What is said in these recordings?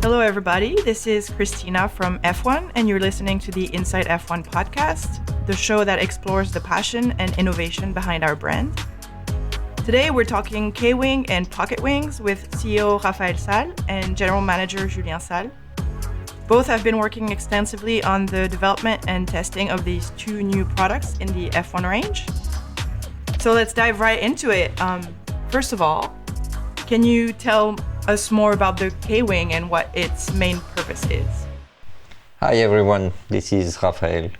Hello, everybody. This is Christina from F1, and you're listening to the Inside F1 podcast, the show that explores the passion and innovation behind our brand. Today, we're talking K-Wing and Pocket Wings with CEO Raphaël Salles and General Manager Julien Salles. Both have been working extensively on the development and testing of these two new products in the F1 range. So let's dive right into it. First of all, can you tell us more about the K-Wing and what its main purpose is? Hi everyone, this is Raphaël.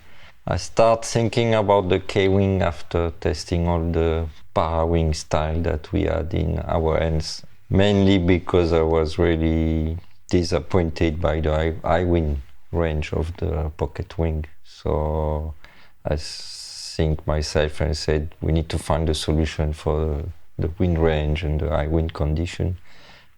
I start thinking about the K-Wing after testing all the para-wing style that we had in our hands, mainly because I was really disappointed by the high-wing range of the Pocket Wing. So I think myself and said we need to find a solution for the wind range and the high-wind condition.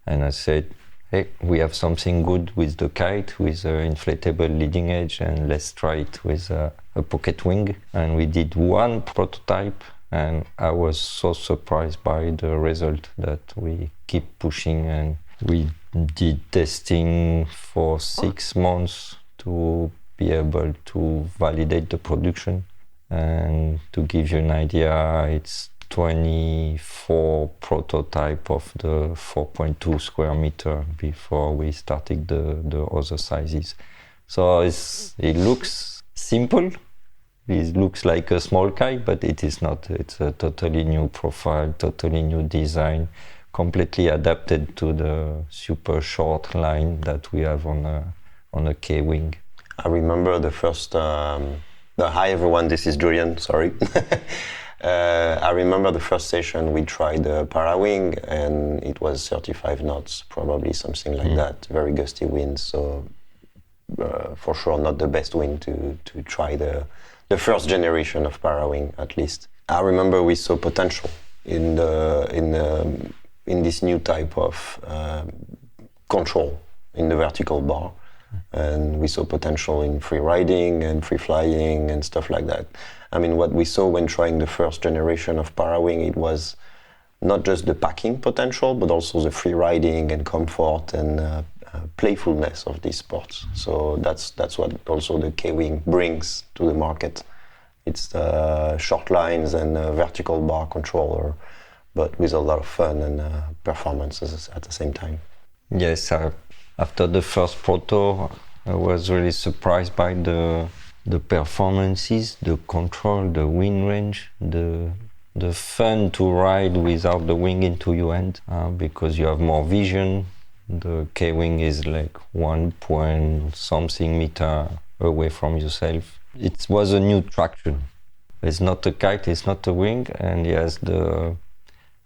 And I said, hey, we have something good with the kite, with an inflatable leading edge, and let's try it with a Pocket Wing. And we did one prototype, and I was so surprised by the result that we keep pushing. And we did testing for 6 months to be able to validate the production. And to give you an idea, it's 24 prototype of the 4.2 square meter before we started the other sizes. So it looks simple. It looks like a small kite, but it is not. It's a totally new profile, totally new design, completely adapted to the super short line that we have on a K-Wing. I remember the first. Hi everyone, this is Julien. Sorry. I remember the first session we tried the para-wing, and it was 35 knots, probably something like that. Very gusty winds, so for sure not the best wind to try the first generation of para-wing, at least. I remember we saw potential in this new type of control in the vertical bar, and we saw potential in free riding and free flying and stuff like that. I mean, what we saw when trying the first generation of para-wing, it was not just the packing potential, but also the free riding and comfort and playfulness of these sports. So that's what also the K-Wing brings to the market. It's short lines and vertical bar controller, but with a lot of fun and performances at the same time. Yes, after the first proto, I was really surprised by the performances, the control, the wind range, the fun to ride without the wing into your hand, because you have more vision. The K-Wing is like 1 point something meter away from yourself. It was a new traction. It's not a kite, it's not a wing, and it has the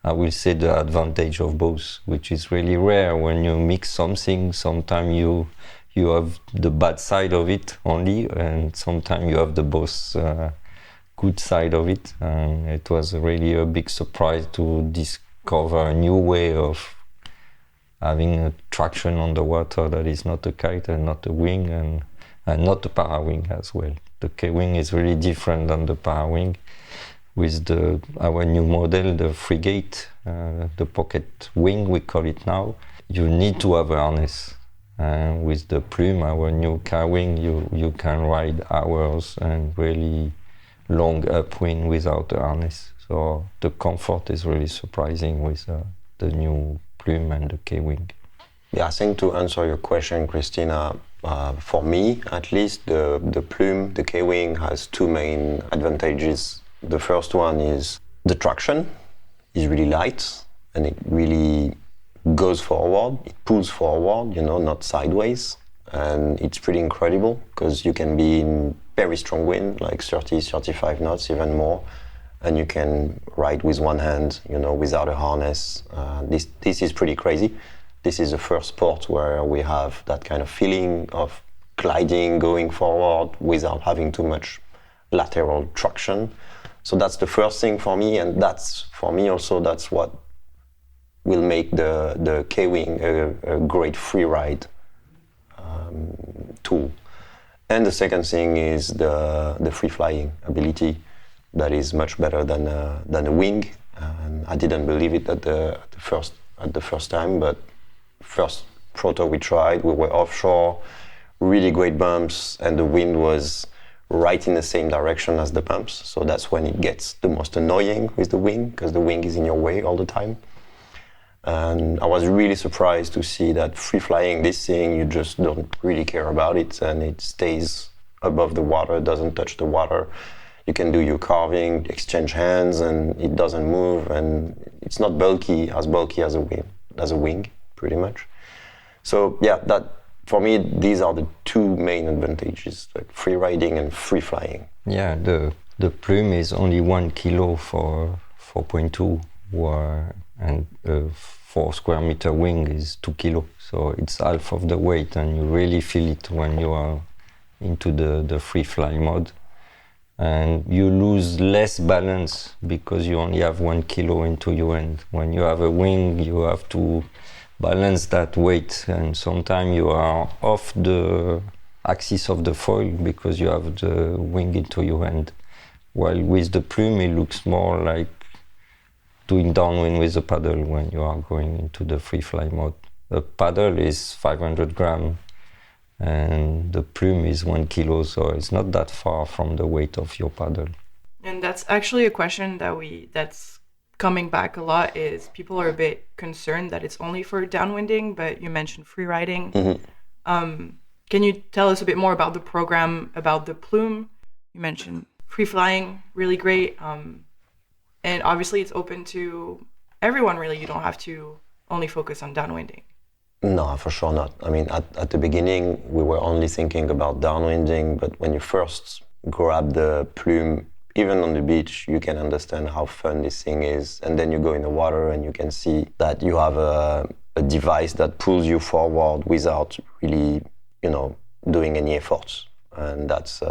advantage of both, which is really rare when you mix something. Sometimes you have the bad side of it only, and sometimes you have the both good side of it. And it was really a big surprise to discover a new way of having a traction on the water that is not a kite and not a wing and not a para-wing as well. The K-Wing is really different than the para-wing. With our new model, the FRIGATE, the Pocket Wing we call it now, you need to have a harness. And with the Plume, our new KWing, you can ride hours and really long upwind without a harness. So the comfort is really surprising with the new Plume and the K-Wing. Yeah, I think to answer your question, Christina, for me at least, the Plume, the K-Wing has two main advantages. The first one is the traction is really light, and it really goes forward, it pulls forward, not sideways. And it's pretty incredible because you can be in very strong wind, like 30, 35 knots, even more. And you can ride with one hand, without a harness. This is pretty crazy. This is the first sport where we have that kind of feeling of gliding, going forward without having too much lateral traction. So that's the first thing for me, and that's what will make the K-Wing a great free ride tool. And the second thing is the free flying ability that is much better than a wing. And I didn't believe it at the first time, but first proto we tried, we were offshore, really great bumps, and the wind was right in the same direction as the bumps. So that's when it gets the most annoying with the wing, because the wing is in your way all the time. And I was really surprised to see that free flying, this thing, you just don't really care about it, and it stays above the water, doesn't touch the water. You can do your carving, exchange hands, and it doesn't move, and it's not bulky as a wing, pretty much. So yeah, that for me, these are the two main advantages, like free riding and free flying. Yeah, the Plume is only 1 kilo for 4.2, and a 4 square meter wing is 2 kilo. So it's half of the weight, and you really feel it when you are into the free fly mode. And you lose less balance because you only have 1 kilo into your hand. When you have a wing, you have to balance that weight, and sometimes you are off the axis of the foil because you have the wing into your hand. While with the Plume, it looks more like doing downwind with a paddle when you are going into the free fly mode. A paddle is 500 grams and the Plume is 1 kilo, so it's not that far from the weight of your paddle. And that's actually a question that's coming back a lot, is people are a bit concerned that it's only for downwinding, but you mentioned free riding. Mm-hmm. Can you tell us a bit more about the program, about the Plume? You mentioned free flying, really great. And obviously it's open to everyone, really. You don't have to only focus on downwinding. No, for sure not. I mean, at the beginning, we were only thinking about downwinding, but when you first grab the Plume, even on the beach, you can understand how fun this thing is. And then you go in the water and you can see that you have a device that pulls you forward without really, doing any efforts. And that's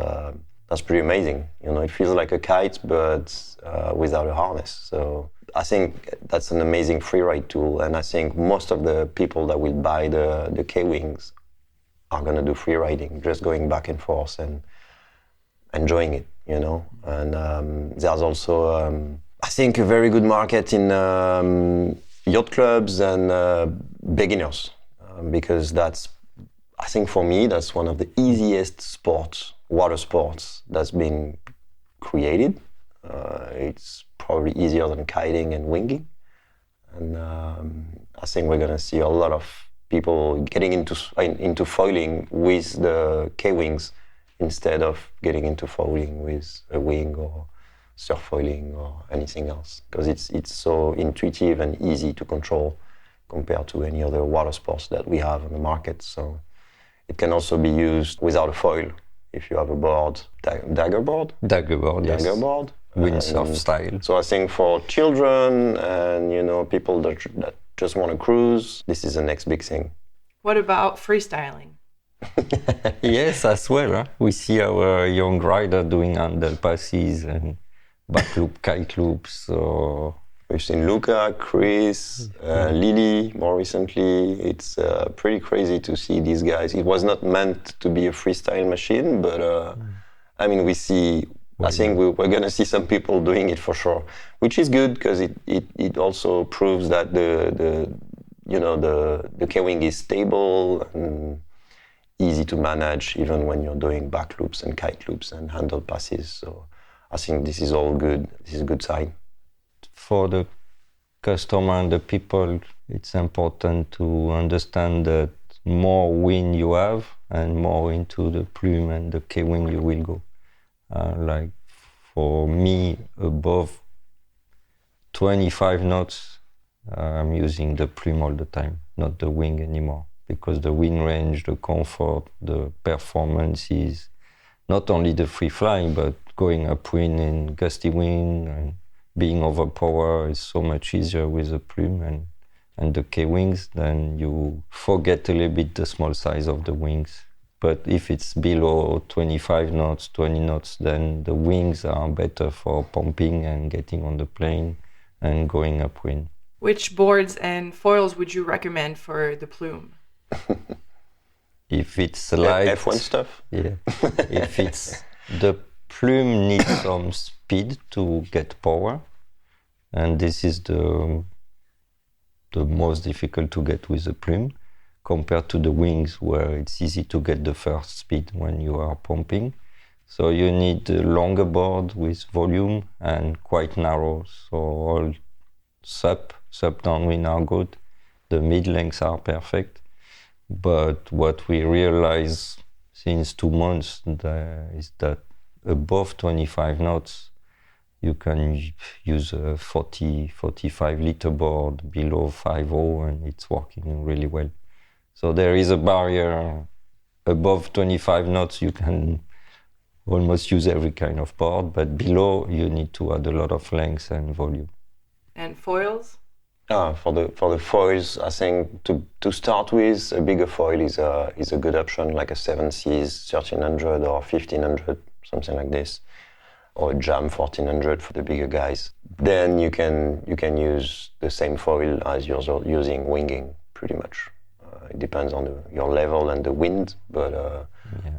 pretty amazing. It feels like a kite, but without a harness. So I think that's an amazing freeride tool. And I think most of the people that will buy the K-Wings are going to do freeriding, just going back and forth and enjoying it, And there's also, I think, a very good market in yacht clubs and beginners, because I think for me, that's one of the easiest water sports that's been created. It's probably easier than kiting and winging. And I think we're going to see a lot of people getting into foiling with the K-Wings instead of getting into foiling with a wing or surf foiling or anything else, because it's so intuitive and easy to control compared to any other water sports that we have on the market. So it can also be used without a foil if you have a board, dagger board, yes. Windsurf style. So I think for children and people that just want to cruise, this is the next big thing. What about freestyling? Yes, as well. Huh? We see our young rider doing handle passes and back loop, kite loops. So we've seen Luca, Chris, Lily more recently. It's pretty crazy to see these guys. It was not meant to be a freestyle machine, but we see. I think we're going to see some people doing it for sure, which is good because it also proves that the K-Wing is stable and easy to manage even when you're doing back loops and kite loops and handle passes. So I think this is all good. This is a good sign. For the customer and the people, it's important to understand that more wind you have and more into the Plume and the K-Wing you will go. Like for me, above 25 knots, I'm using the Plume all the time, not the wing anymore, because the wind range, the comfort, the performance is not only the free flying, but going upwind in gusty wind and being overpowered is so much easier with the Plume and the K-Wings. Then you forget a little bit the small size of the wings. But if it's below 25 knots, 20 knots, then the wings are better for pumping and getting on the plane and going upwind. Which boards and foils would you recommend for the Plume? If it's light... F1 stuff? Yeah. If it's... The Plume needs some speed to get power. And this is the most difficult to get with the Plume. compared to the wings where it's easy to get the first speed when you are pumping. So you need a longer board with volume and quite narrow. So all sub downwind are good. The mid lengths are perfect. But what we realize since 2 months is that above 25 knots, you can use a 45 liter board below 5.0 and it's working really well. So there is a barrier. Above 25 knots, you can almost use every kind of board, but below you need to add a lot of length and volume. And foils? For the foils, I think to start with, a bigger foil is a good option, like a 7Cs 1300 or 1500, something like this, or a Jam 1400 for the bigger guys. Then you can use the same foil as you're using winging, pretty much. It depends on your level and the wind, but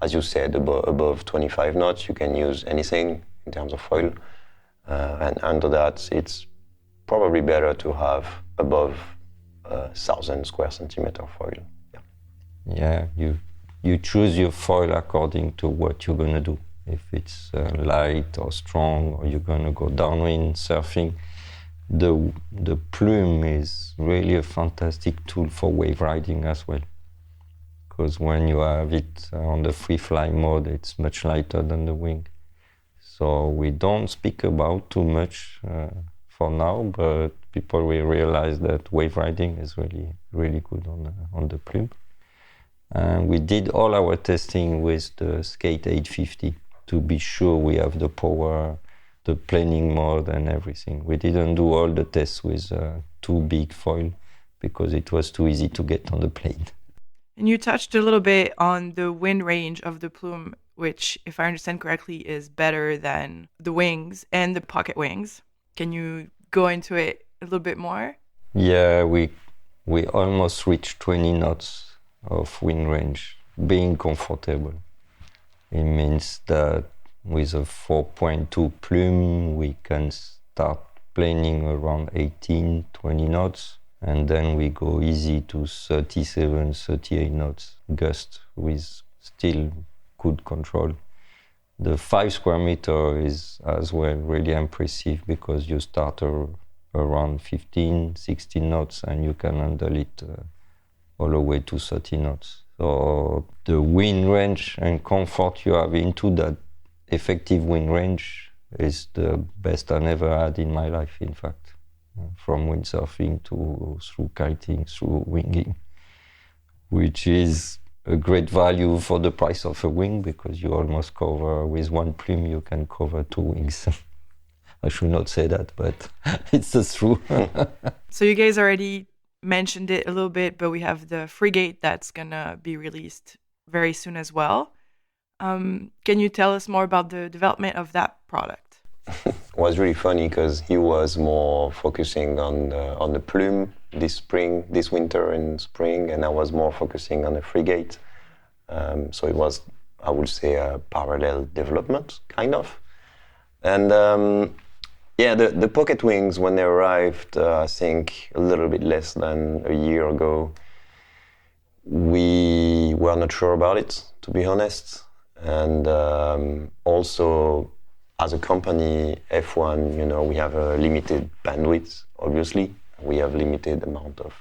as you said, above 25 knots, you can use anything in terms of foil. And under that, it's probably better to have above 1,000 square centimeter foil. Yeah, you choose your foil according to what you're gonna do. If it's light or strong, or you're gonna go downwind surfing. The Plume is really a fantastic tool for wave riding as well. Because when you have it on the free fly mode, it's much lighter than the wing. So we don't speak about too much for now, but people will realize that wave riding is really, really good on the Plume. And we did all our testing with the Skate 850 to be sure we have the power, the planing mode and everything. We didn't do all the tests with too big foil because it was too easy to get on the plane. And you touched a little bit on the wind range of the Plume, which, if I understand correctly, is better than the wings and the pocket wings. Can you go into it a little bit more? Yeah, we almost reached 20 knots of wind range, being comfortable. It means that with a 4.2 Plume, we can start planing around 18, 20 knots. And then we go easy to 37, 38 knots gust with still good control. The 5 square meter is as well really impressive because you start around 15, 16 knots and you can handle it all the way to 30 knots. So the wind range and comfort you have into that effective wind range is the best I never had in my life, in fact. From windsurfing through kiting, through winging, which is a great value for the price of a wing because you almost cover, with one Plume, you can cover 2 wings. I should not say that, but it's the truth. So you guys already mentioned it a little bit, but we have the FRIGATE that's gonna be released very soon as well. Can you tell us more about the development of that product? It was really funny because he was more focusing on the Plume this winter and spring, and I was more focusing on the FRIGATE. So it was, I would say, a parallel development, kind of. And the pocket wings, when they arrived, I think a little bit less than a year ago, we were not sure about it, to be honest. And also, as a company, F1, we have a limited bandwidth, obviously. We have limited amount of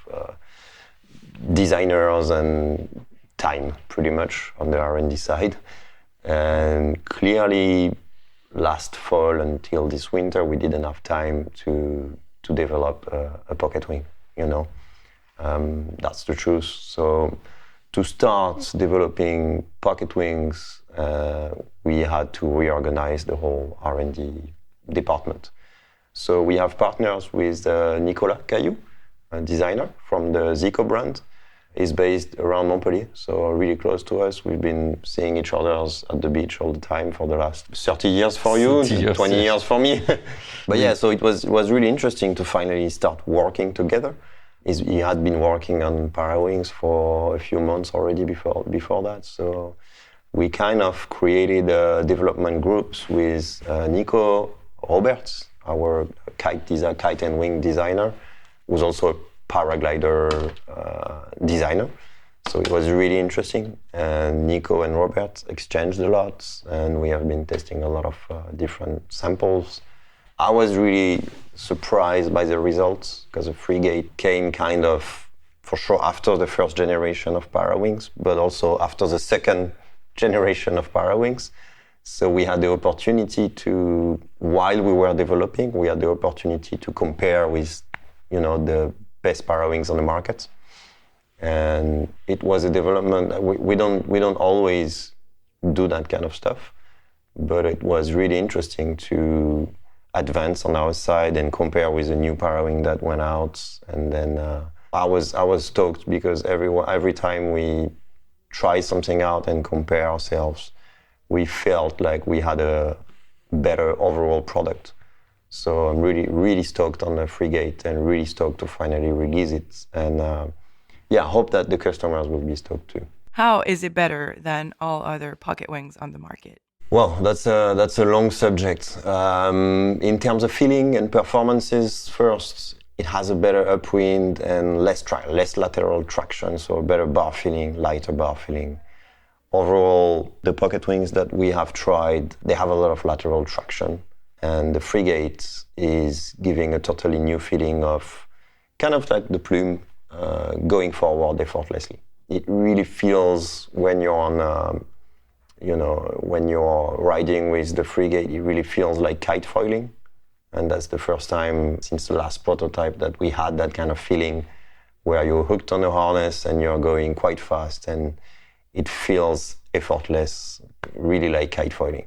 designers and time, pretty much, on the R&D side. And clearly, last fall until this winter, we didn't have time to develop a pocket wing, That's the truth. So to start developing pocket wings, we had to reorganize the whole R&D department. So we have partners with Nicolas Caillou, a designer from the Zico brand. He's based around Montpellier, so really close to us. We've been seeing each other at the beach all the time for the last 30 years for you, 20 years for me. But yeah, so it was really interesting to finally start working together. He had been working on Parawings for a few months already before that. So we kind of created development groups with Nico Roberts, our kite and wing designer, who's also a paraglider designer. So it was really interesting. And Nico and Robert exchanged a lot, and we have been testing a lot of different samples. I was really surprised by the results because the FRIGATE came kind of, for sure, after the first generation of Parawings, but also after the second generation of Parawings. So we had the opportunity to, while we were developing, we had the opportunity to compare with, the best Parawings on the market. And it was a development. We don't always do that kind of stuff, but it was really interesting to advance on our side and compare with the new Parawing that went out. And then I was stoked because every time we try something out and compare ourselves, we felt like we had a better overall product. So I'm really, really stoked on the FRIGATE and really stoked to finally release it. And I hope that the customers will be stoked too. How is it better than all other pocket wings on the market? Well, that's a long subject. In terms of feeling and performances, first, it has a better upwind and less lateral traction, so a better bar feeling, lighter bar feeling. Overall, the pocket wings that we have tried, they have a lot of lateral traction, and the FRIGATE is giving a totally new feeling of kind of like the Plume going forward effortlessly. It really feels when you're on when you're riding with the FRIGATE, it really feels like kite foiling. And that's the first time since the last prototype that we had that kind of feeling where you're hooked on a harness and you're going quite fast and it feels effortless, really like kite foiling.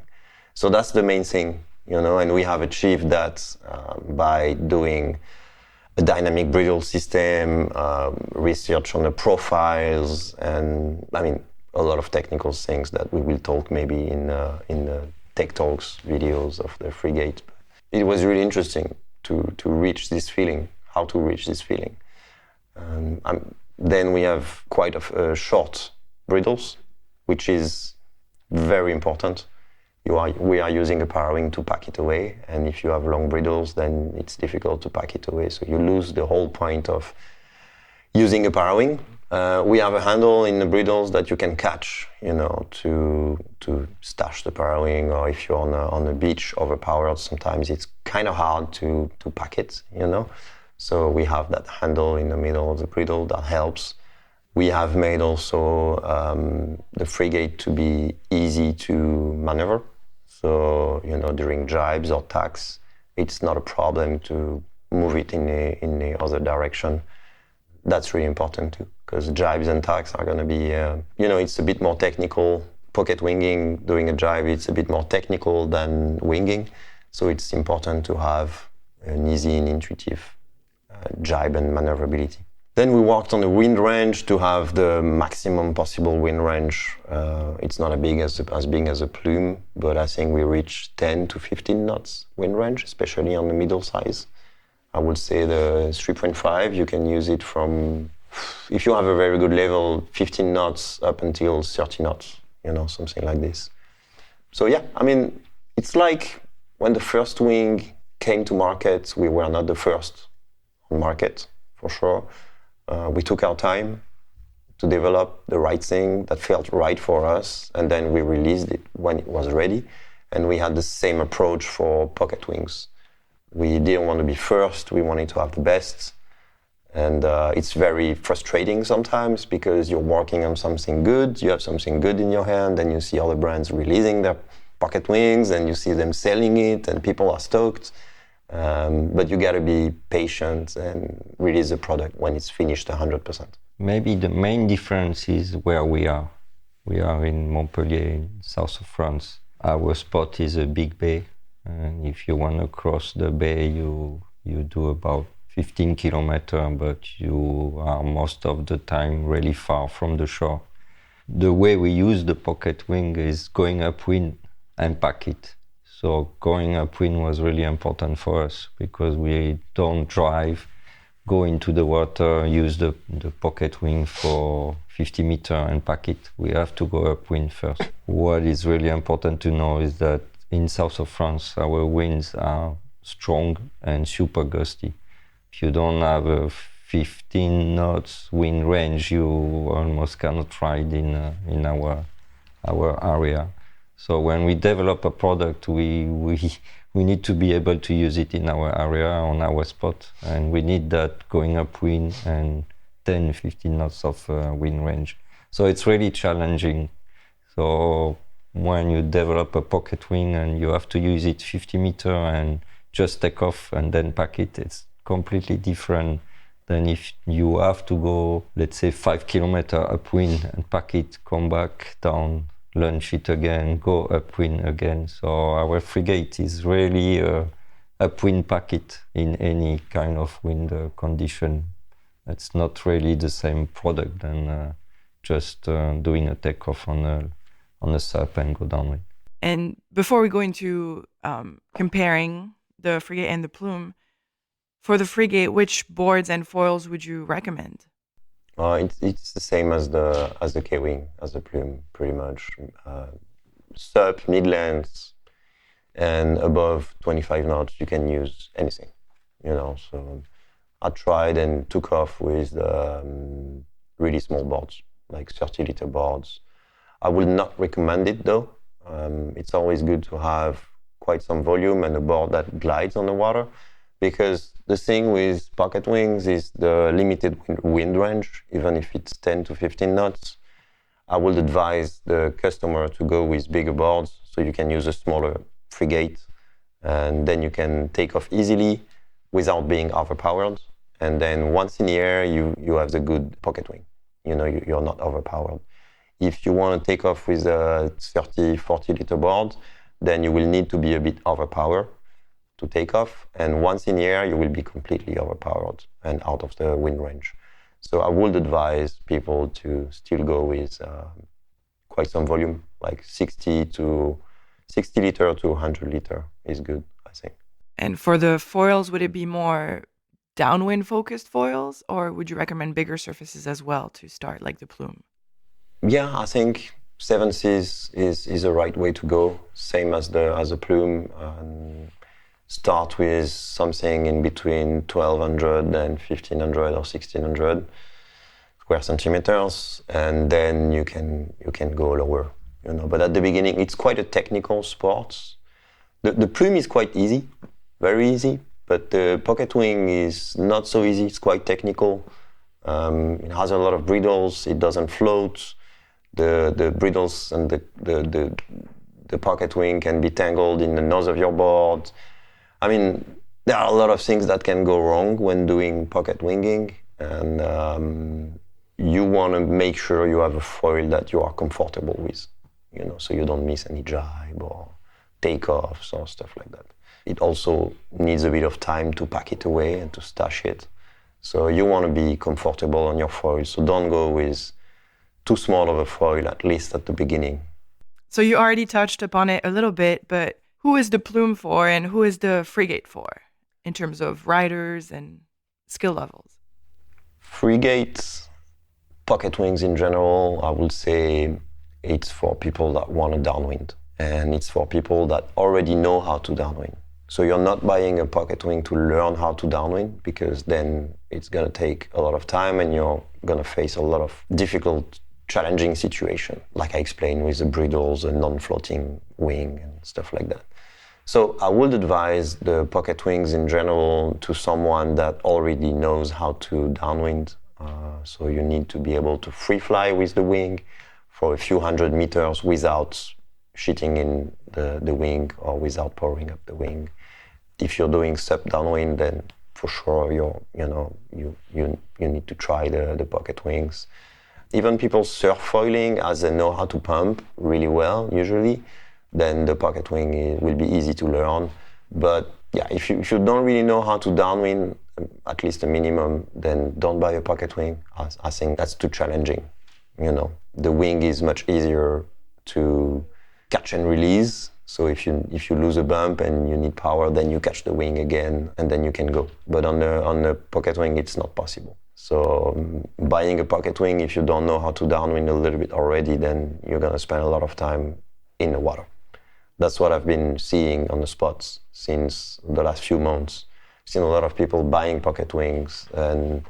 So that's the main thing, and we have achieved that by doing a dynamic bridle system, research on the profiles, and a lot of technical things that we will talk maybe in the Tech Talks videos of the FRIGATE. It was really interesting to reach this feeling, how to reach this feeling. Then we have quite a short bridles, which is very important. We are using a Parawing to pack it away, and if you have long bridles, then it's difficult to pack it away. So you lose the whole point of using a Parawing. We have a handle in the bridles that you can catch, to stash the Parawing, or if you're on a beach overpowered, sometimes it's kind of hard to pack it, So we have that handle in the middle of the bridle that helps. We have made also the FRIGATE to be easy to maneuver. So, during jibes or tacks, it's not a problem to move it in the other direction. That's really important too, because jibes and tacks are going to be, it's a bit more technical. Pocket winging, doing a jibe, it's a bit more technical than winging. So it's important to have an easy and intuitive jibe and maneuverability. Then we worked on the wind range to have the maximum possible wind range. It's not as big as a Plume, but I think we reached 10 to 15 knots wind range, especially on the middle size. I would say the 3.5, you can use it from, if you have a very good level, 15 knots up until 30 knots, something like this. So it's like when the first wing came to market, we were not the first on market, for sure. We took our time to develop the right thing that felt right for us, and then we released it when it was ready. And we had the same approach for pocket wings. We didn't want to be first, we wanted to have the best. And it's very frustrating sometimes because you're working on something good, you have something good in your hand, and you see other brands releasing their pocket wings, and you see them selling it, and people are stoked. But you gotta be patient and release the product when it's finished 100%. Maybe the main difference is where we are. We are in Montpellier, in south of France. Our spot is a big bay, and if you want to cross the bay, you do about 15 kilometers, but you are most of the time really far from the shore. The way we use the pocket wing is going upwind and pack it. So going upwind was really important for us because we don't drive, go into the water, use the pocket wing for 50 meters and pack it. We have to go upwind first. What is really important to know is that in south of France, our winds are strong and super gusty. If you don't have a 15 knots wind range, you almost cannot ride in our area. So when we develop a product, we need to be able to use it in our area, on our spot, and we need that going upwind and 10, 15 knots of wind range. So it's really challenging. So when you develop a pocket wing and you have to use it 50 meters and just take off and then pack it, it's completely different than if you have to go, let's say, 5 kilometers upwind and pack it, come back down, launch it again, go upwind again. So our frigate is really a upwind packet in any kind of wind condition. It's not really the same product than just doing a takeoff on a SUP and go downwind. And before we go into comparing the frigate and the Plume, for the frigate, which boards and foils would you recommend? It's the same as the K-Wing, as the Plume, pretty much. SUP, mid-length, and above 25 knots, you can use anything, So I tried and took off with really small boards, like 30-liter boards. I would not recommend it, though. It's always good to have quite some volume and a board that glides on the water, because the thing with pocket wings is the limited wind range, even if it's 10 to 15 knots. I would advise the customer to go with bigger boards so you can use a smaller frigate, and then you can take off easily without being overpowered. And then once in the air, you have the good pocket wing. You're not overpowered. If you want to take off with a 30, 40-liter board, then you will need to be a bit overpowered to take off, and once in the air you will be completely overpowered and out of the wind range. So I would advise people to still go with quite some volume, like 60 liter to 100 liter is good, I think. And for the foils, would it be more downwind focused foils, or would you recommend bigger surfaces as well to start, like the Plume? Yeah, I think 7 Seas is the right way to go, same as the Plume. Start with something in between 1200 and 1500 or 1600 square centimeters, and then you can go lower. But at the beginning, it's quite a technical sport. The Plume is quite easy, very easy, but the pocket wing is not so easy. It's quite technical. It has a lot of bridles. It doesn't float. The bridles and the pocket wing can be tangled in the nose of your board. I mean, there are a lot of things that can go wrong when doing pocket winging, and you want to make sure you have a foil that you are comfortable with, so you don't miss any jibe or takeoffs or stuff like that. It also needs a bit of time to pack it away and to stash it. So you want to be comfortable on your foil, so don't go with too small of a foil, at least at the beginning. So you already touched upon it a little bit, but who is the Plume for and who is the frigate for in terms of riders and skill levels? Frigates, pocket wings in general, I would say it's for people that want to downwind, and it's for people that already know how to downwind. So you're not buying a pocket wing to learn how to downwind, because then it's going to take a lot of time and you're going to face a lot of difficult, challenging situation, like I explained with the bridles, a non-floating wing and stuff like that. So I would advise the pocket wings in general to someone that already knows how to downwind. So you need to be able to free fly with the wing for a few hundred meters without shitting in the wing or without powering up the wing. If you're doing SUP downwind, then for sure you need to try the pocket wings. Even people surf foiling, as they know how to pump really well usually, then the pocket wing will be easy to learn. But yeah, if you don't really know how to downwind, at least a minimum, then don't buy a pocket wing. I think that's too challenging. The wing is much easier to catch and release. So if you lose a bump and you need power, then you catch the wing again and then you can go. But on the pocket wing, it's not possible. So buying a pocket wing, if you don't know how to downwind a little bit already, then you're going to spend a lot of time in the water. That's what I've been seeing on the spots since the last few months. I've seen a lot of people buying pocket wings, and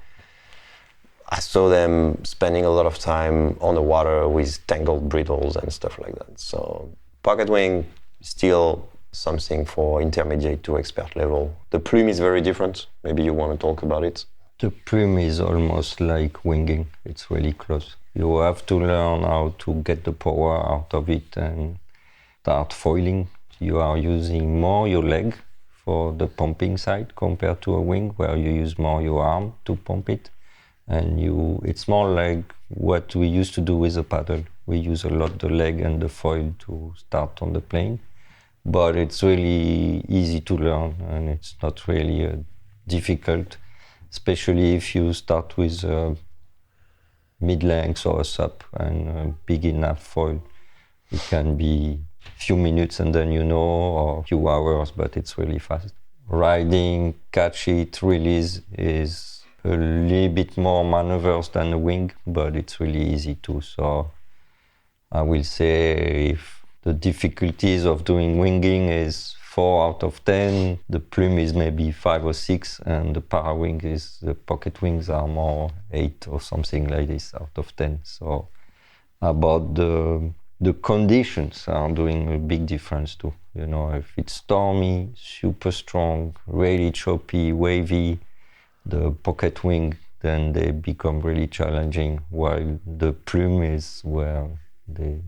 I saw them spending a lot of time on the water with tangled bridles and stuff like that. So pocket wing is still something for intermediate to expert level. The plume is very different. Maybe you want to talk about it. The plume is almost like winging. It's really close. You have to learn how to get the power out of it and start foiling. You are using more your leg for the pumping side compared to a wing where you use more your arm to pump it. And it's more like what we used to do with a paddle. We use a lot the leg and the foil to start on the plane. But it's really easy to learn and it's not really difficult, especially if you start with mid-length or a sup and a big enough foil. It can be a few minutes and then or a few hours, but it's really fast. Riding, catch it, release is a little bit more maneuvers than a wing, but it's really easy too. So I will say if the difficulties of doing winging is 4 out of 10, the plume is maybe 5 or 6, and the para wing the pocket wings are more 8 or something like this out of 10. So about the conditions are doing a big difference too. If it's stormy, super strong, really choppy, wavy, the pocket wing, then they become really challenging, while the plume is where they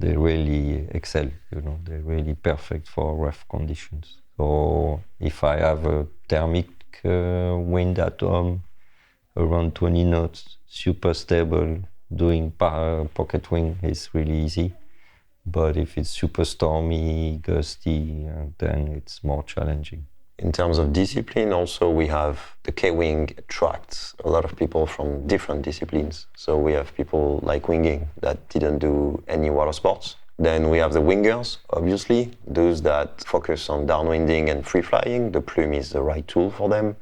really excel. They're really perfect for rough conditions. So if I have a thermic wind at home, around 20 knots, super stable, doing pocket wing is really easy. But if it's super stormy, gusty, then it's more challenging. In terms of discipline, also we have the K-Wing attracts a lot of people from different disciplines. So we have people like winging that didn't do any water sports. Then we have the wingers, obviously, those that focus on downwinding and free flying. The plume is the right tool for them.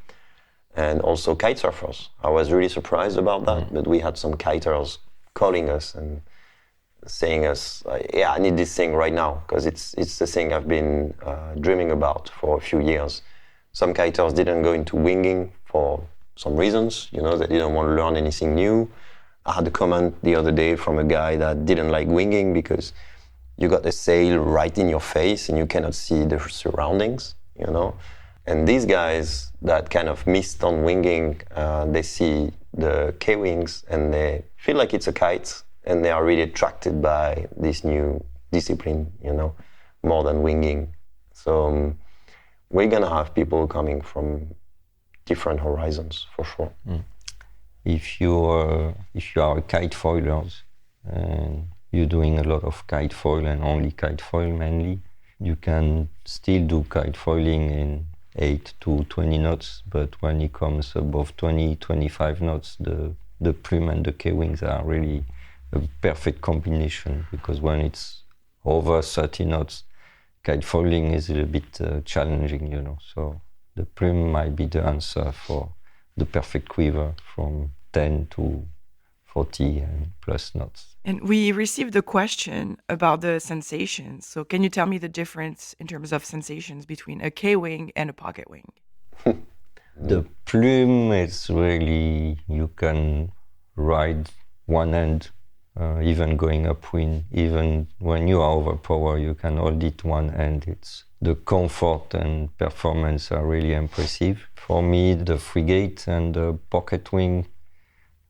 And also kite surfers. I was really surprised about that, but we had some kiters calling us and saying us, I need this thing right now, because it's the thing I've been dreaming about for a few years. Some kiters didn't go into winging for some reasons, they didn't want to learn anything new. I had a comment the other day from a guy that didn't like winging because you got the sail right in your face and you cannot see the surroundings, And these guys that kind of missed on winging, they see the K-Wings and they feel like it's a kite, and they are really attracted by this new discipline, more than winging. So we're gonna have people coming from different horizons for sure. If you are a kite foiler and you're doing a lot of kite foil and only kite foil mainly, you can still do kite foiling in 8 to 20 knots, but when it comes above 20, 25 knots, the plume and the K-Wings are really a perfect combination, because when it's over 30 knots, kite foiling is a little bit challenging, So the plume might be the answer for the perfect quiver from 10 to 40 and plus knots. And we received a question about the sensations. So can you tell me the difference in terms of sensations between a K-Wing and a pocket wing? The plume is really, you can ride one end, even going upwind, even when you are overpowered, you can hold it one end. The comfort and performance are really impressive. For me, the FRIGATE and the pocket wing,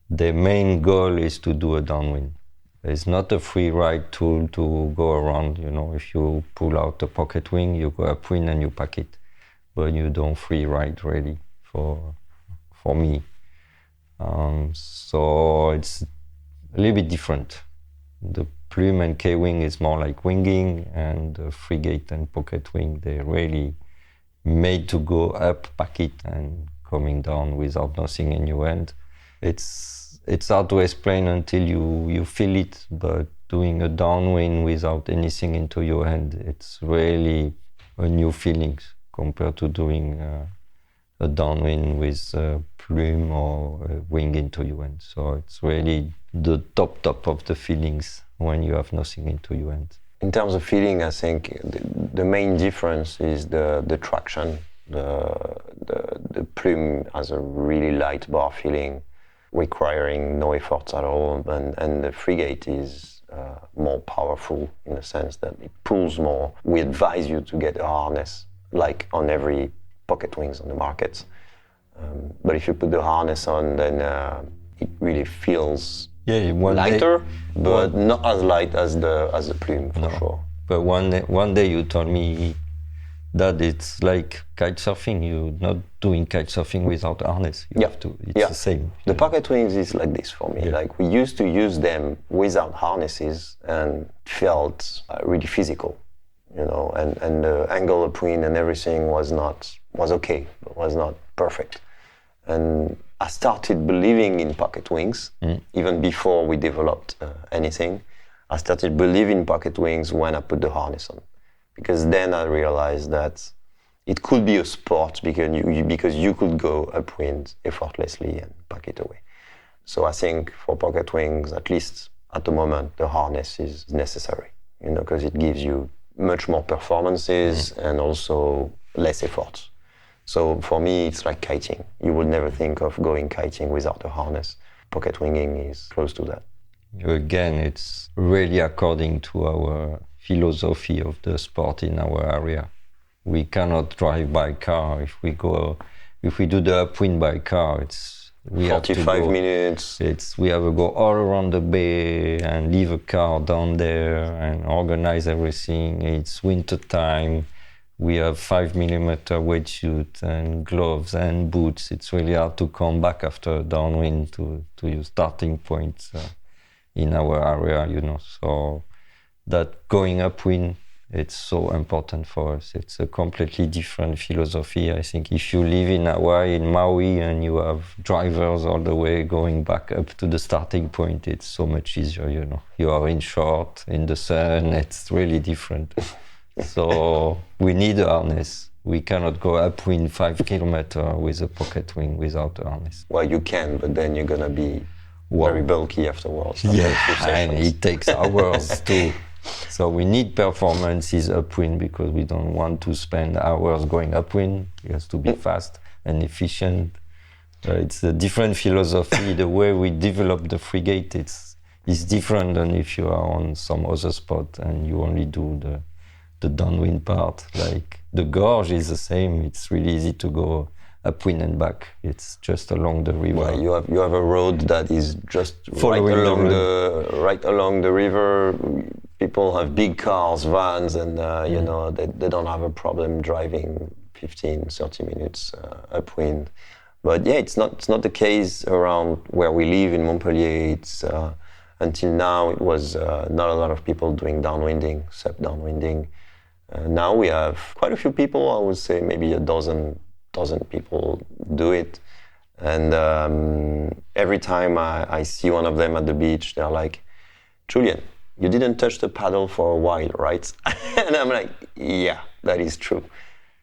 the main goal is to do a downwind. It's not a free ride tool to go around. If you pull out the pocket wing, you go upwind and you pack it, but you don't free ride really for me. So it's a little bit different. The Plume and K-Wing is more like winging, and the FRIGATE and pocket wing, they're really made to go up, pack it, and coming down without nothing in your hand. It's hard to explain until you feel it, but doing a downwind without anything into your hand, it's really a new feeling compared to doing a downwind with a plume or a wing into your hand. So it's really the top of the feelings when you have nothing into your hand. In terms of feeling, I think the main difference is the traction. The plume has a really light bar feeling. requiring no effort at all. And the FRIGATE is more powerful in the sense that it pulls more. We advise you to get a harness, like on every pocket wings on the market. But if you put the harness on, then it really feels lighter, but not as light as the Plume, for sure. But one day you told me that it's like kite surfing. You're not doing kite surfing without harness. You have to. It's the same. The pocket wings is like this for me. Like we used to use them without harnesses and it felt really physical, you know. And the angle upwind and everything was okay, but was not perfect. And I started believing in pocket wings even before we developed anything. I started believing pocket wings when I put the harness on. Because then I realized that it could be a sport because you could go upwind effortlessly and pack it away. So I think for pocket wings, at least at the moment, the harness is necessary, you know, because it gives you much more performances and also less effort. So for me, it's like kiting. You would never think of going kiting without a harness. Pocket winging is close to that. Again, it's really according to our philosophy of the sport in our area. We cannot drive by car. If we do the upwind by car, we 45 minutes. We have to go all around the bay and leave a car down there and organize everything. It's winter time. We have 5mm wetsuit and gloves and boots. It's really hard to come back after downwind to your starting point in our area, you know. So that going upwind, it's so important for us. It's a completely different philosophy. I think if you live in Hawaii, in Maui, and you have drivers all the way going back up to the starting point, it's so much easier, you know. You are in short, in the sun, it's really different. So we need a harness. We cannot go upwind 5 kilometers with a pocket wing without a harness. Well, you can, but then you're going to be very bulky afterwards. And it takes hours too. So we need performances upwind because we don't want to spend hours going upwind. It has to be fast and efficient. It's a different philosophy. The way we develop the FRIGATE is different than if you are on some other spot and you only do the downwind part. Like the gorge is the same. It's really easy to go upwind and back. It's just along the river. Well, you have a road that is just right along the river. People have big cars, vans, and you know they don't have a problem driving 15-30 minutes upwind. But yeah, it's not the case around where we live in Montpellier. It's until now it was not a lot of people doing downwinding, sub-downwinding. Now we have quite a few people. I would say maybe a dozen people do it. And every time I see one of them at the beach, they're like, "Julien, you didn't touch the paddle for a while, right?" And I'm like, yeah, that is true.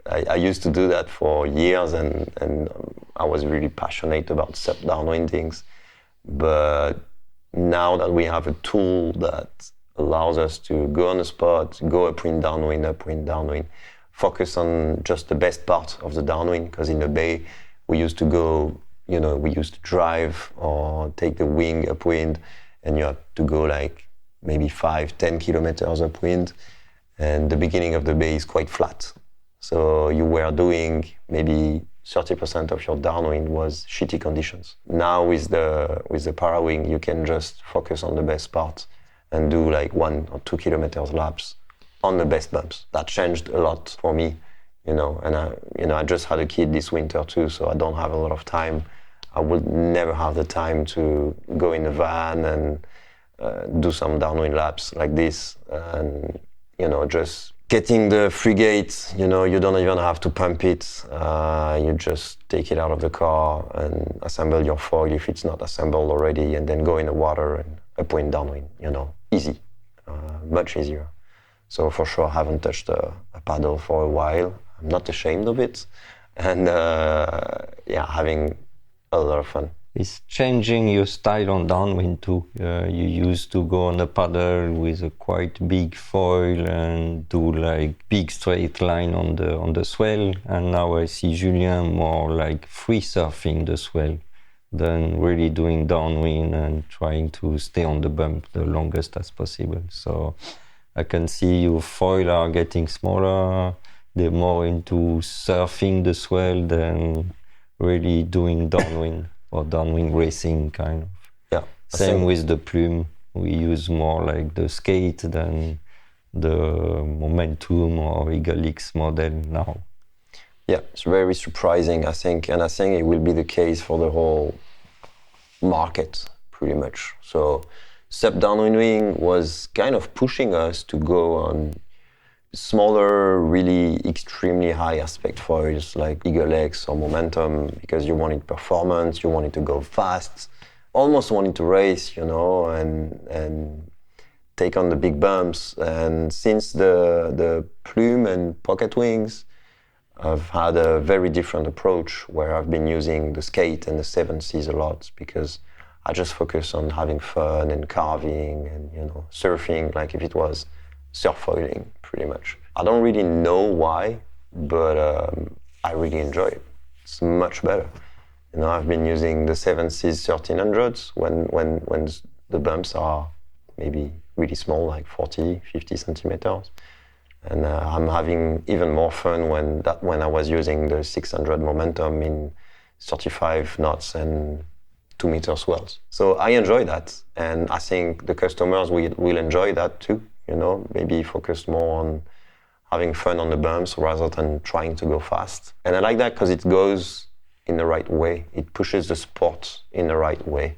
I used to do that for years, and I was really passionate about sub-downwindings. But now that we have a tool that allows us to go on the spot, go upwind, downwind, focus on just the best part of the downwind, because in the bay, we used to go, you know, we used to drive or take the wing upwind, and you have to go like maybe 5-10 kilometers upwind, and the beginning of the bay is quite flat. So you were doing maybe 30% of your downwind was shitty conditions. Now with the para wing, you can just focus on the best part and do like 1 or 2 kilometers laps on the best bumps. That changed a lot for me, you know. And I just had a kid this winter too, so I don't have a lot of time. I would never have the time to go in a van and do some downwind laps like this, and you know, just getting the FRIGATE, you know, you don't even have to pump it. You just take it out of the car and assemble your foil if it's not assembled already, and then go in the water and upwind, downwind, you know, easy, much easier. So for sure, I haven't touched a paddle for a while. I'm not ashamed of it, and having a lot of fun. It's changing your style on downwind too. You used to go on a paddle with a quite big foil and do like big straight line on the swell, and now I see Julien more like free surfing the swell. than really doing downwind and trying to stay on the bump the longest as possible. So I can see your foil are getting smaller. They're more into surfing the swell than really doing downwind or downwind racing kind of. Yeah. Same with the Plume. We use more like the skate than the Momentum or Eagle X model now. Yeah, it's very surprising, I think, and I think it will be the case for the whole market, pretty much. So, SUP downwind wing was kind of pushing us to go on smaller, really extremely high aspect foils like Eagle X or Momentum, because you wanted performance, you wanted to go fast, almost wanted to race, and take on the big bumps. And since the Plume and Pocket Wings, I've had a very different approach where I've been using the skate and the 7Cs a lot, because I just focus on having fun and carving and surfing like if it was surf foiling, pretty much. I don't really know why, but I really enjoy it. It's much better. I've been using the 7Cs 1300s when the bumps are maybe really small, like 40, 50 centimeters. And I'm having even more fun when I was using the 600 Momentum in 35 knots and 2 meter swells. So I enjoy that, and I think the customers will enjoy that too. Maybe focus more on having fun on the bumps rather than trying to go fast. And I like that because it goes in the right way. It pushes the sport in the right way.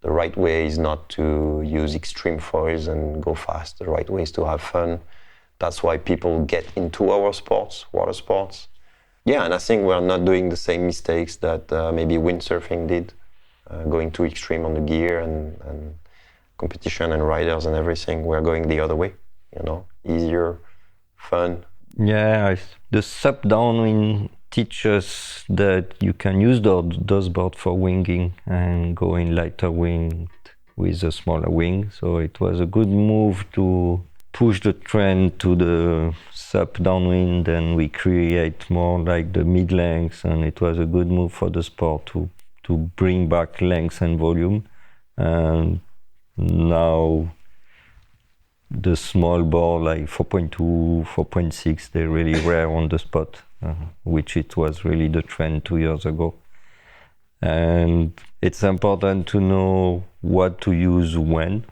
The right way is not to use extreme foils and go fast. The right way is to have fun. That's why people get into our sports, water sports. Yeah, and I think we're not doing the same mistakes that maybe windsurfing did, going too extreme on the gear and competition and riders and everything. We're going the other way, easier, fun. Yeah, the SUP downwind teaches that you can use those boards for winging and going lighter wing with a smaller wing. So it was a good move to push the trend to the SUP downwind, and we create more like the mid-lengths, and it was a good move for the sport to bring back length and volume. And now the small board like 4.2, 4.6, they're really rare on the spot, which it was really the trend 2 years ago. And it's important to know what to use when.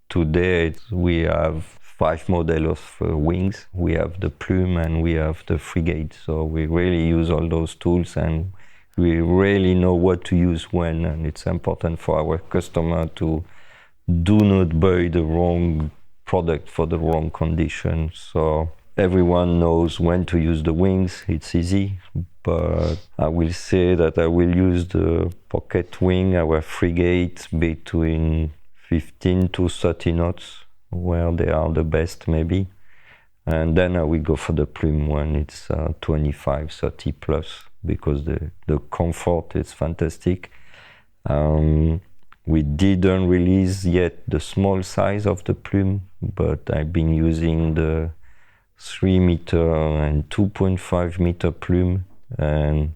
Today we have 5 models of wings. We have the Plume and we have the FRIGATE. So we really use all those tools, and we really know what to use when. And it's important for our customer to do not buy the wrong product for the wrong condition. So everyone knows when to use the wings. It's easy, but I will say that I will use the Pocket Wing, our FRIGATE, between 15 to 30 knots, where they are the best maybe. And then I will go for the Plume one. It's 25, 30 plus, because the comfort is fantastic. We didn't release yet the small size of the Plume, but I've been using the 3 meter and 2.5 meter Plume, and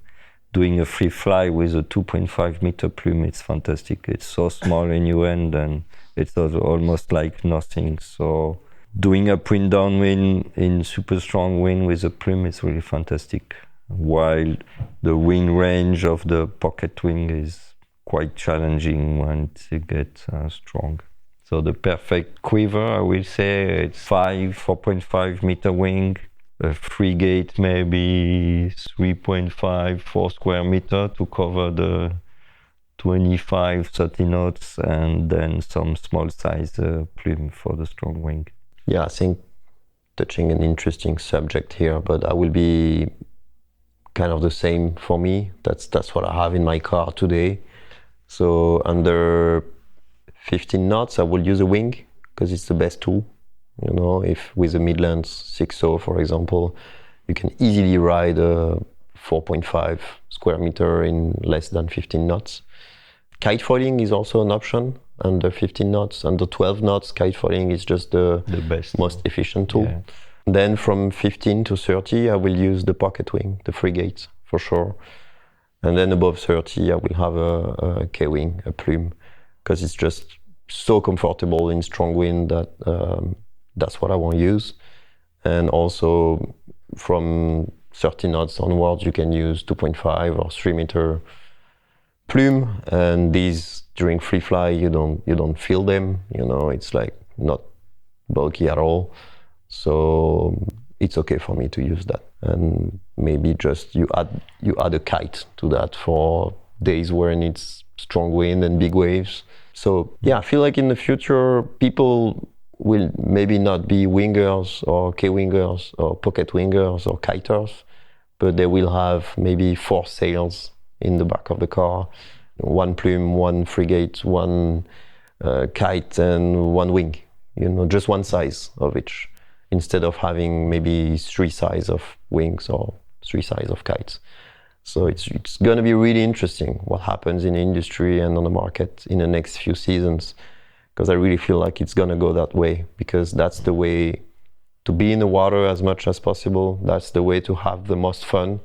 doing a free fly with a 2.5 meter Plume. It's fantastic. It's so small in your hand, and it's almost like nothing. So doing upwind, downwind in super strong wind with a Plume is really fantastic. While the wind range of the Pocket Wing is quite challenging once it gets strong. So the perfect quiver, I will say, it's 4.5 meter wing, a FRIGATE maybe 3.5, 4 square meter to cover the 25, 30 knots, and then some small size Plume for the strong wing. Yeah, I think touching an interesting subject here, but I will be kind of the same for me. That's what I have in my car today. So under 15 knots, I will use a wing because it's the best tool. If with a Midlands 6.0, for example, you can easily ride a 4.5 square meter in less than 15 knots. Kite foiling is also an option under 15 knots. Under 12 knots, kite foiling is just the best, most efficient tool. Yeah. Then from 15 to 30, I will use the Pocket Wing, the FRIGATE, for sure. And then above 30, I will have a K-Wing, a Plume, because it's just so comfortable in strong wind that that's what I want to use. And also from 30 knots onwards, you can use 2.5 or 3 meter Plume, and these during free fly you don't feel them. It's like not bulky at all, so it's okay for me to use that. And maybe just you add a kite to that for days where it needs strong wind and big waves. So yeah, I feel like in the future people will maybe not be wingers or K-wingers or pocket wingers or kiters, but they will have maybe 4 sails in the back of the car, 1 plume, 1 frigate, 1 kite, and 1 wing. Just one size of each, instead of having maybe 3 sizes of wings or 3 sizes of kites. So it's going to be really interesting what happens in the industry and on the market in the next few seasons, because I really feel like it's going to go that way, because that's the way to be in the water as much as possible. That's the way to have the most fun,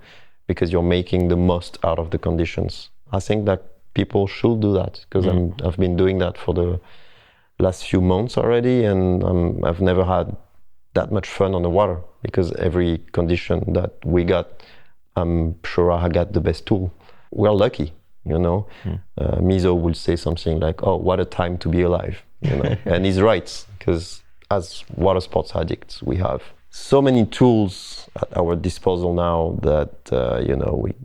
because you're making the most out of the conditions. I think that people should do that, because I've been doing that for the last few months already, and I've never had that much fun on the water, because every condition that we got, I'm sure I got the best tool. We're lucky, Mizo will say something like, "Oh, what a time to be alive," and he's right, because as water sports addicts, we have so many tools at our disposal now that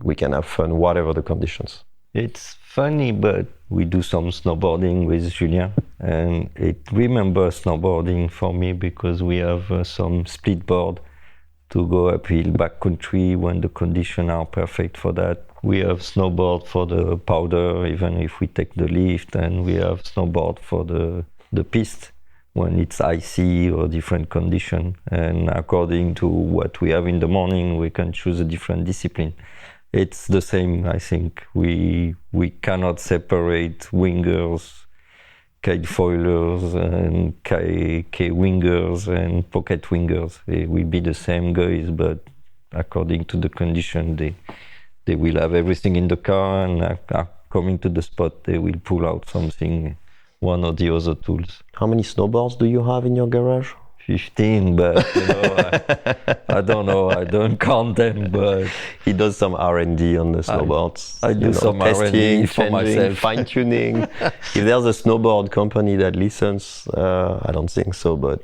we can have fun whatever the conditions. It's funny, but we do some snowboarding with Julien, and it remembers snowboarding for me, because we have some split board to go uphill backcountry when the conditions are perfect for that. We have snowboard for the powder, even if we take the lift, and we have snowboard for the piste when it's icy or different condition. And according to what we have in the morning, we can choose a different discipline. It's the same, I think. We cannot separate wingers, kite foilers, and K-wingers and pocket wingers. They will be the same guys, but according to the condition, they will have everything in the car, and coming to the spot, they will pull out something, one or the other tools. How many snowboards do you have in your garage? 15, but I don't know. I don't count them. But he does some R&D on the snowboards. I do some testing, R&D for myself, fine tuning. If there's a snowboard company that listens, I don't think so. But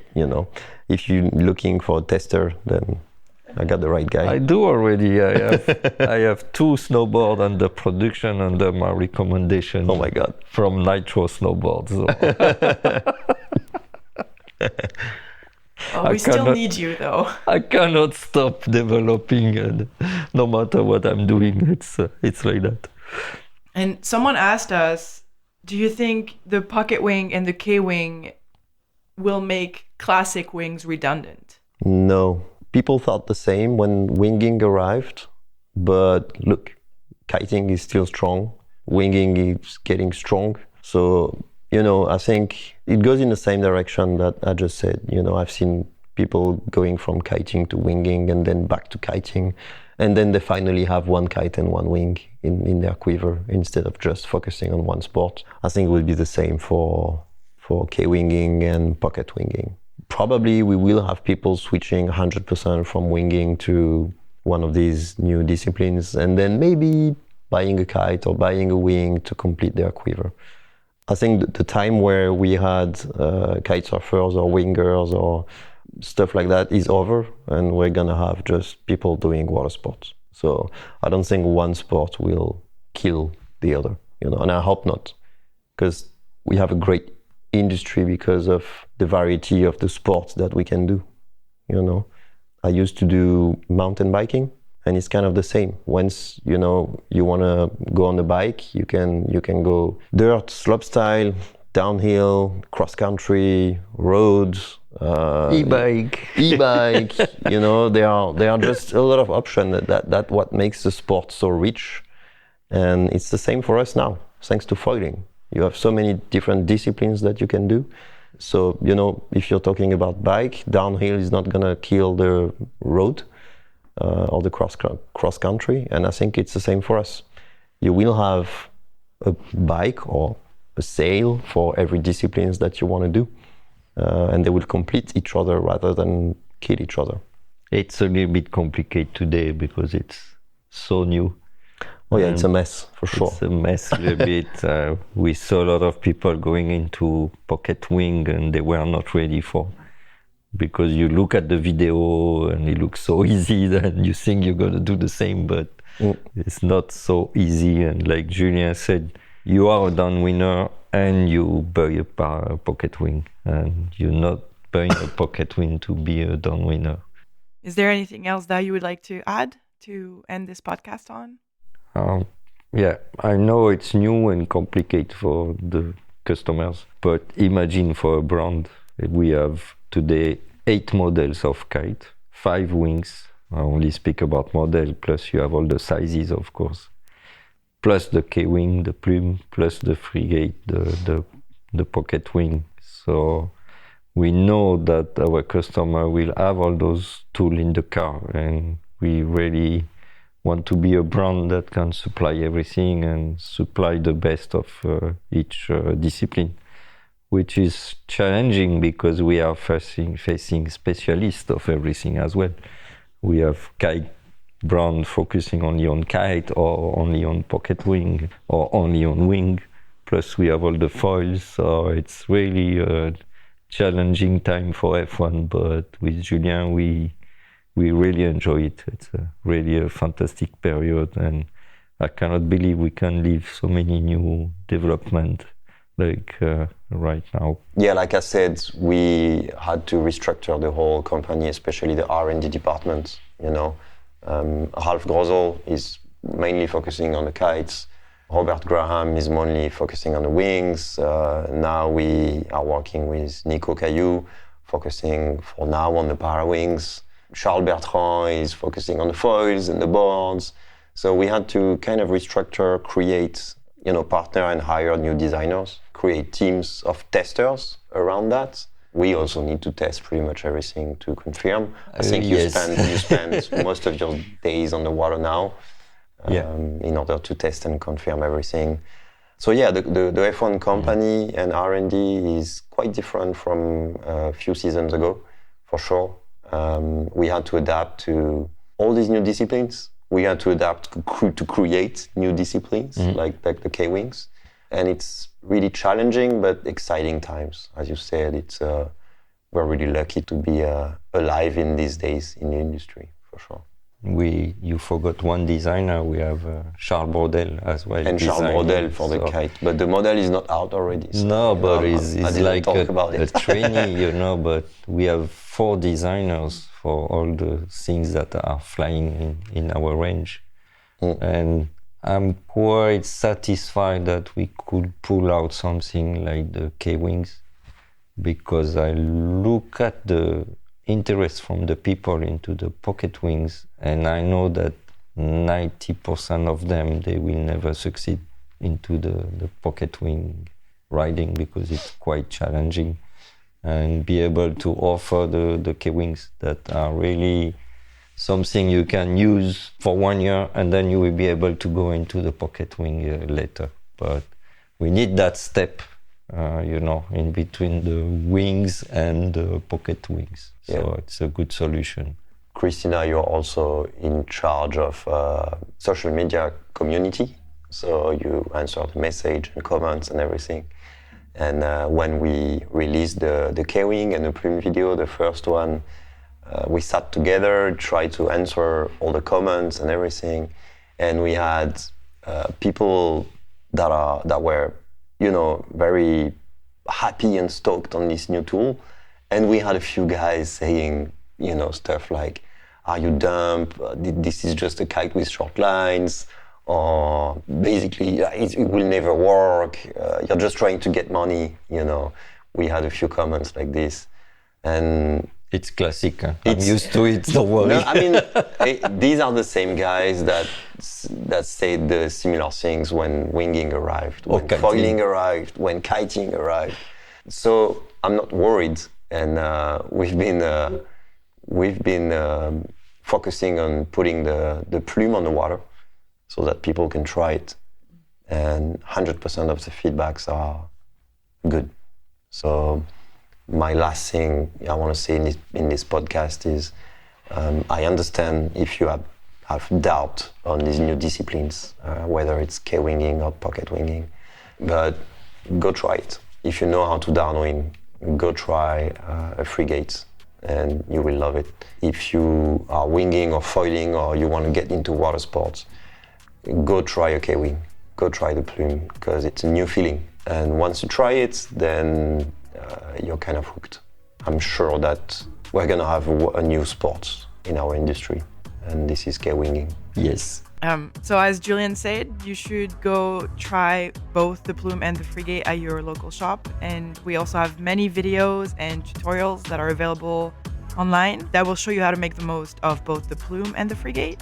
if you're looking for a tester, then I got the right guy. I do already. I have 2 snowboards under production under my recommendation. Oh my God! From Nitro Snowboards. So. Oh, we still need you, though. I cannot stop developing, and no matter what I'm doing, it's like that. And someone asked us, do you think the Pocket Wing and the K-Wing will make classic wings redundant? No. People thought the same when winging arrived, but look, kiting is still strong. Winging is getting strong. So I think it goes in the same direction that I just said. I've seen people going from kiting to winging and then back to kiting, and then they finally have 1 kite and 1 wing in their quiver instead of just focusing on one sport. I think it will be the same for K-winging and pocket winging. Probably we will have people switching 100% from winging to one of these new disciplines, and then maybe buying a kite or buying a wing to complete their quiver. I think the time where we had kite surfers or wingers or stuff like that is over, and we're gonna have just people doing water sports. So I don't think one sport will kill the other, and I hope not, because we have a great industry because of the variety of the sports that we can do. I used to do mountain biking, and it's kind of the same. Once you want to go on the bike, you can go dirt, slopestyle, downhill, cross country, roads, e-bike. There are just a lot of options. That what makes the sport so rich, and it's the same for us now, thanks to foiling. You have so many different disciplines that you can do. So if you're talking about bike, downhill is not gonna kill the road. Or the cross country, and I think it's the same for us. You will have a bike or a sail for every disciplines that you want to do. And they will complete each other rather than kill each other. It's a little bit complicated today because it's so new. Oh yeah, it's a mess for sure. It's a mess a little bit. We saw a lot of people going into Pocket Wing and they were not ready for, because you look at the video and it looks so easy that you think you're going to do the same, but it's not so easy. And like Julien said, you are a down winner and you buy a Pocket Wing, and you're not buying a Pocket Wing to be a down winner. Is there anything else that you would like to add to end this podcast on? Yeah, I know it's new and complicated for the customers, but imagine for a brand, we have today 8 models of kite, 5 wings. I only speak about model, plus you have all the sizes, of course, plus the K-Wing, the Plume, plus the FRIGATE, the Pocket Wing. So we know that our customer will have all those tools in the car, and we really want to be a brand that can supply everything and supply the best of each discipline, which is challenging because we are facing specialists of everything as well. We have kite brand focusing only on kite or only on Pocket Wing or only on wing. Plus we have all the foils, so it's really a challenging time for F1, but with Julien we really enjoy it. It's really a fantastic period, and I cannot believe we can leave so many new development right now. Yeah, like I said, we had to restructure the whole company, especially the R&D department. Ralph Grosel is mainly focusing on the kites. Robert Graham is mainly focusing on the wings. Now we are working with Nico Caillou, focusing for now on the para wings. Charles Bertrand is focusing on the foils and the boards. So we had to kind of restructure, create, partner and hire new designers, create teams of testers around that. We also need to test pretty much everything to confirm. I think you spend most of your days on the water now in order to test and confirm everything. So yeah, the F1 company and R&D is quite different from a few seasons ago, for sure. We had to adapt to all these new disciplines. We had to adapt to create new disciplines like the K-Wings. And it's really challenging but exciting times. As you said, we're really lucky to be alive in these days in the industry, for sure. You forgot one designer. We have Charles Brodel as well. And Charles Brodel for the kite. But the model is not out already. So no, but it's like a trainee, but we have 4 designers for all the things that are flying in our range. And I'm quite satisfied that we could pull out something like the K-Wings, because I look at the interest from the people into the Pocket Wings, and I know that 90% of them, they will never succeed into the Pocket Wing riding because it's quite challenging, and be able to offer the K-Wings that are really something you can use for 1 year, and then you will be able to go into the Pocket Wing later. But we need that step, in between the wings and the Pocket Wings. So it's a good solution. Christina, you're also in charge of social media community. So you answer the message and comments and everything. And when we released the K-Wing and the Plume video, the first one, we sat together, tried to answer all the comments and everything. And we had people that were, very happy and stoked on this new tool. And we had a few guys saying, stuff like, "Are you dumb? This is just a kite with short lines," or basically, "It will never work. You're just trying to get money." We had a few comments like this, and it's classic. I'm used to it. Don't worry. No, I mean, these are the same guys that said the similar things when winging arrived, when foiling arrived, when kiting arrived. So I'm not worried, and we've been focusing on putting the Plume on the water so that people can try it and 100% of the feedbacks are good. So my last thing I want to say in this podcast is I understand if you have doubt on these new disciplines, whether it's K-winging or pocket winging, but go try it. If you know how to downwing, go try a frigate and you will love it. If you are winging or foiling or you want to get into water sports, go try a K-wing, go try the Plume, because it's a new feeling. And once you try it, then you're kind of hooked. I'm sure that we're gonna have a new sport in our industry, and this is K-winging. Yes. So as Julien said, you should go try both the Plume and the frigate at your local shop. And we also have many videos and tutorials that are available online that will show you how to make the most of both the Plume and the frigate.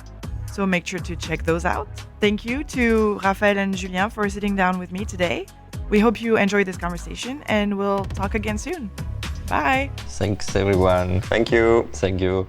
So make sure to check those out. Thank you to Raphaël and Julien for sitting down with me today. We hope you enjoyed this conversation and we'll talk again soon. Bye. Thanks, everyone. Thank you. Thank you.